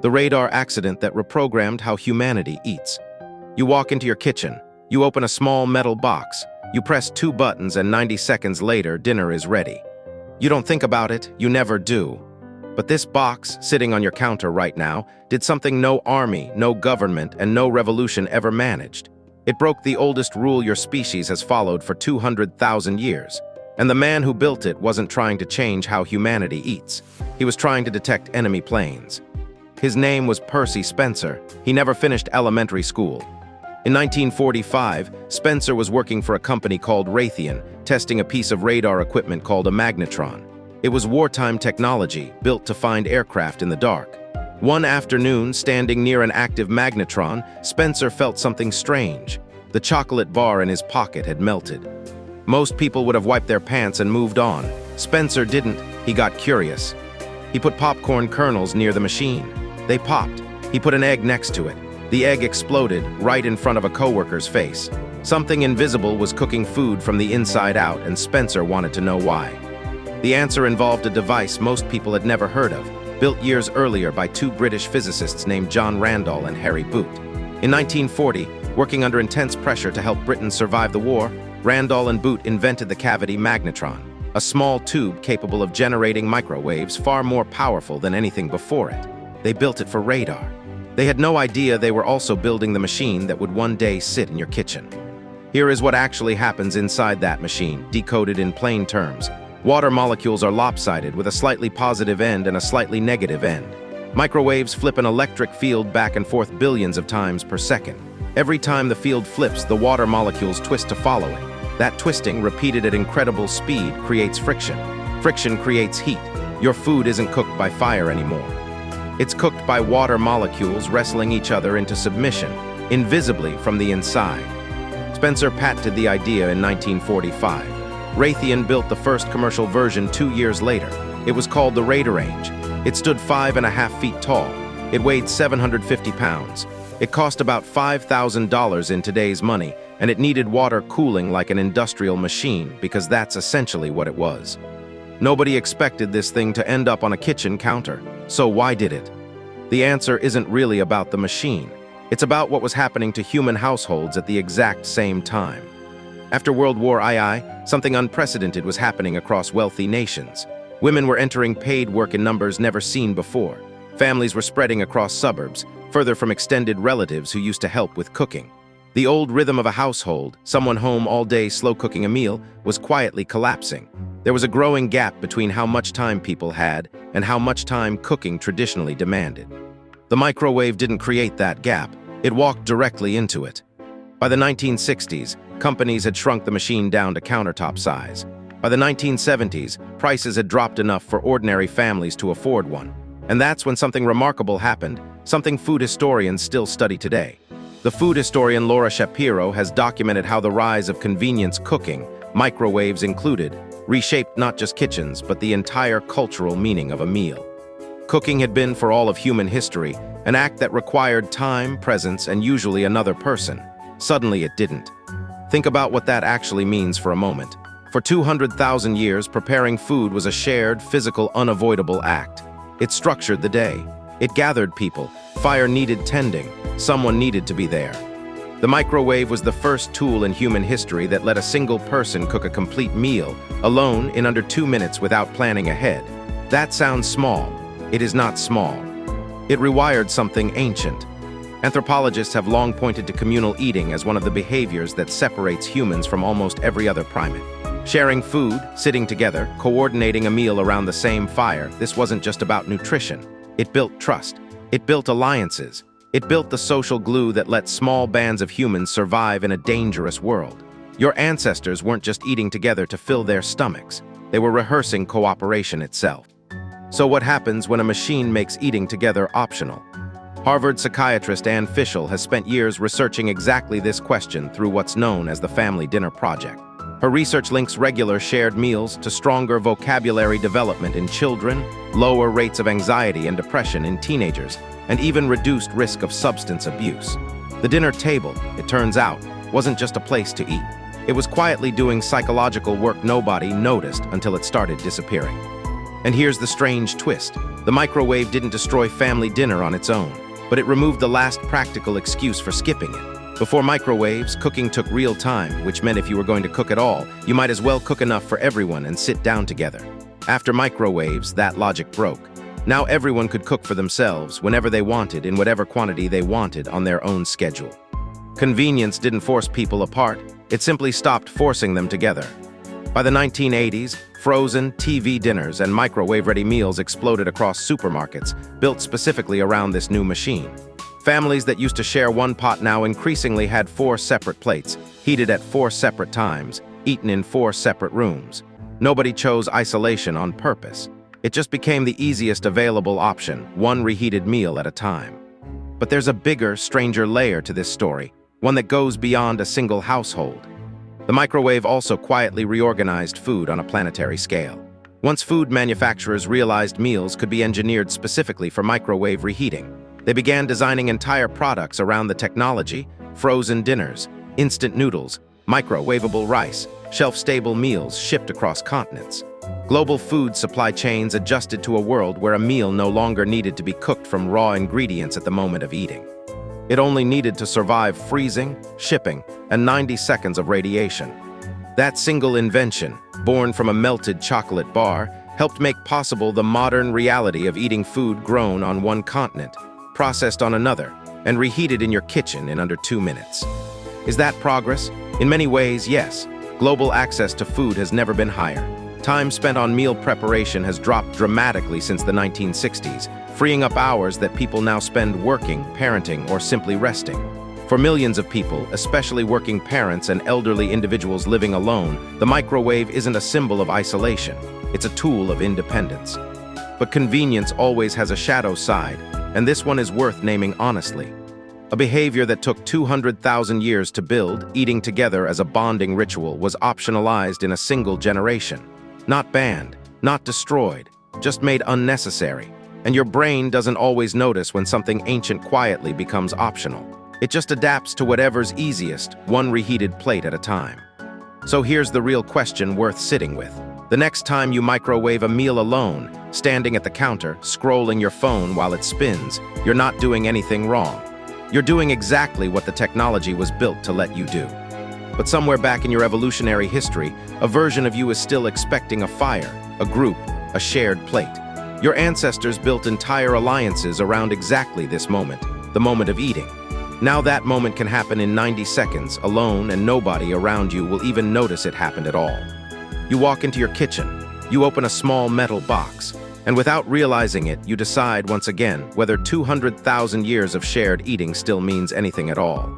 The radar accident that reprogrammed how humanity eats. You walk into your kitchen, you open a small metal box, you press 2 buttons, and 90 seconds later, dinner is ready. You don't think about it, you never do. But this box, sitting on your counter right now, did something no army, no government, and no revolution ever managed. It broke the oldest rule your species has followed for 200,000 years. And the man who built it wasn't trying to change how humanity eats. He was trying to detect enemy planes. His name was Percy Spencer. He never finished elementary school. In 1945, Spencer was working for a company called Raytheon, testing a piece of radar equipment called a magnetron. It was wartime technology, built to find aircraft in the dark. One afternoon, standing near an active magnetron, Spencer felt something strange. The chocolate bar in his pocket had melted. Most people would have wiped their pants and moved on. Spencer didn't. He got curious. He put popcorn kernels near the machine. They popped. He put an egg next to it. The egg exploded right in front of a coworker's face. Something invisible was cooking food from the inside out, and Spencer wanted to know why. The answer involved a device most people had never heard of, built years earlier by 2 British physicists named John Randall and Harry Boot. In 1940, working under intense pressure to help Britain survive the war, Randall and Boot invented the cavity magnetron, a small tube capable of generating microwaves far more powerful than anything before it. They built it for radar. They had no idea they were also building the machine that would one day sit in your kitchen. Here is what actually happens inside that machine, decoded in plain terms. Water molecules are lopsided with a slightly positive end and a slightly negative end. Microwaves flip an electric field back and forth billions of times per second. Every time the field flips, the water molecules twist to follow it. That twisting, repeated at incredible speed, creates friction. Friction creates heat. Your food isn't cooked by fire anymore. It's cooked by water molecules wrestling each other into submission, invisibly from the inside. Spencer patented the idea in 1945. Raytheon built the first commercial version 2 years later. It was called the Reprogrammed. It stood 5.5 feet tall. It weighed 750 pounds. It cost about $5,000 in today's money, and it needed water cooling like an industrial machine, because that's essentially what it was. Nobody expected this thing to end up on a kitchen counter. So why did it? The answer isn't really about the machine. It's about what was happening to human households at the exact same time. After World War II, something unprecedented was happening across wealthy nations. Women were entering paid work in numbers never seen before. Families were spreading across suburbs, further from extended relatives who used to help with cooking. The old rhythm of a household, someone home all day slow cooking a meal, was quietly collapsing. There was a growing gap between how much time people had and how much time cooking traditionally demanded. The microwave didn't create that gap. It walked directly into it. By the 1960s, companies had shrunk the machine down to countertop size. By the 1970s, prices had dropped enough for ordinary families to afford one. And that's when something remarkable happened, something food historians still study today. The food historian Laura Shapiro has documented how the rise of convenience cooking, microwaves included, reshaped not just kitchens, but the entire cultural meaning of a meal. Cooking had been, for all of human history, an act that required time, presence, and usually another person. Suddenly it didn't. Think about what that actually means for a moment. For 200,000 years, preparing food was a shared, physical, unavoidable act. It structured the day. It gathered people. Fire needed tending. Someone needed to be there. The microwave was the first tool in human history that let a single person cook a complete meal, alone, in under 2 minutes without planning ahead. That sounds small. It is not small. It rewired something ancient. Anthropologists have long pointed to communal eating as one of the behaviors that separates humans from almost every other primate. Sharing food, sitting together, coordinating a meal around the same fire, this wasn't just about nutrition. It built trust. It built alliances. It built the social glue that let small bands of humans survive in a dangerous world. Your ancestors weren't just eating together to fill their stomachs. They were rehearsing cooperation itself. So what happens when a machine makes eating together optional? Harvard psychiatrist Ann Fishel has spent years researching exactly this question through what's known as the Family Dinner Project. Her research links regular shared meals to stronger vocabulary development in children, lower rates of anxiety and depression in teenagers, and even reduced risk of substance abuse. The dinner table, it turns out, wasn't just a place to eat. It was quietly doing psychological work nobody noticed until it started disappearing. And here's the strange twist. The microwave didn't destroy family dinner on its own, but it removed the last practical excuse for skipping it. Before microwaves, cooking took real time, which meant if you were going to cook at all, you might as well cook enough for everyone and sit down together. After microwaves, that logic broke. Now everyone could cook for themselves, whenever they wanted, in whatever quantity they wanted, on their own schedule. Convenience didn't force people apart, it simply stopped forcing them together. By the 1980s, frozen, TV dinners and microwave-ready meals exploded across supermarkets, built specifically around this new machine. Families that used to share one pot now increasingly had 4 separate plates, heated at 4 separate times, eaten in 4 separate rooms. Nobody chose isolation on purpose. It just became the easiest available option, one reheated meal at a time. But there's a bigger, stranger layer to this story, one that goes beyond a single household. The microwave also quietly reorganized food on a planetary scale. Once food manufacturers realized meals could be engineered specifically for microwave reheating, they began designing entire products around the technology: frozen dinners, instant noodles, microwavable rice, shelf-stable meals shipped across continents. Global food supply chains adjusted to a world where a meal no longer needed to be cooked from raw ingredients at the moment of eating. It only needed to survive freezing, shipping, and 90 seconds of radiation. That single invention, born from a melted chocolate bar, helped make possible the modern reality of eating food grown on one continent, processed on another, and reheated in your kitchen in under 2 minutes. Is that progress? In many ways, yes. Global access to food has never been higher. Time spent on meal preparation has dropped dramatically since the 1960s, freeing up hours that people now spend working, parenting, or simply resting. For millions of people, especially working parents and elderly individuals living alone, the microwave isn't a symbol of isolation. It's a tool of independence. But convenience always has a shadow side, and this one is worth naming honestly. A behavior that took 200,000 years to build, eating together as a bonding ritual, was optionalized in a single generation. Not banned, not destroyed, just made unnecessary. And your brain doesn't always notice when something ancient quietly becomes optional. It just adapts to whatever's easiest, one reheated plate at a time. So here's the real question worth sitting with. The next time you microwave a meal alone, standing at the counter, scrolling your phone while it spins, you're not doing anything wrong. You're doing exactly what the technology was built to let you do. But somewhere back in your evolutionary history, a version of you is still expecting a fire, a group, a shared plate. Your ancestors built entire alliances around exactly this moment, the moment of eating. Now that moment can happen in 90 seconds, alone, and nobody around you will even notice it happened at all. You walk into your kitchen, you open a small metal box, and without realizing it, you decide once again whether 200,000 years of shared eating still means anything at all.